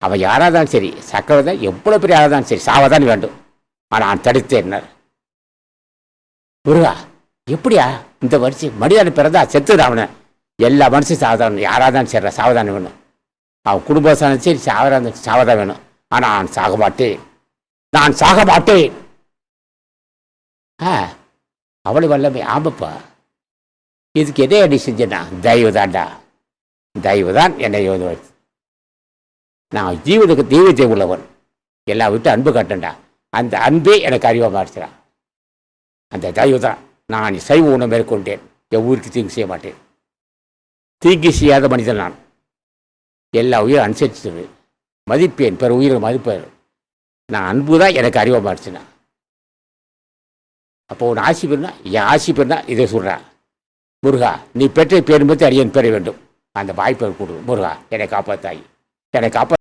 அவன் யாராக தான் சரி, சக்கரவர்த்தி எவ்வளோ பெரிய ஆளாக தான் சரி, சாவதான் வேண்டும். ஆனால் நான் தடுத்தேன். முருகா, எப்படியா இந்த வருஷம் மனிதனை பிறந்தா செத்துதான் அவனை. எல்லா மனுஷன் சாவதான், யாராக தான் சரி சாவதானே வேணும். அவன் குடும்பம் சரி சாவதான் வேணும். ஆனால் நான் சாக மாட்டேன், நான் சாக மாட்டேன். அவ்வளவு வல்லமை. ஆமாப்பா, இதுக்கு எதே அடி செஞ்சேன்னா தயவு தான்டா, தயவு தான் என்னை வச்சு. நான் தெய்வத்தை உள்ளவன், எல்லா விட்டு அன்பு காட்டேன்டா. அந்த அன்பே எனக்கு அறிவாக மாறிச்சிடான். அந்த தயவு தான். நான் சைவ உணவு மேற்கொண்டேன். என் ஊருக்கு தீங்கு செய்ய மாட்டேன். தீங்கு செய்யாத மனிதன் நான். எல்லா உயிரும் அனுசரிச்சு மதிப்பேன், பிற உயிரை மதிப்பேன். நான் அன்பு தான் எனக்கு அறிவாக மாறிச்சுனா. அப்போ உன் ஆசி பெறுனா, என் ஆசி பெறுனா இதை சொல்கிறா, முருகா நீ பெற்ற பேரும் பற்றி அடியன் பெற வேண்டும். அந்த வாய்ப்பை கொடு முருகா, என்னை காப்பாத்தாய், என்னை காப்பா.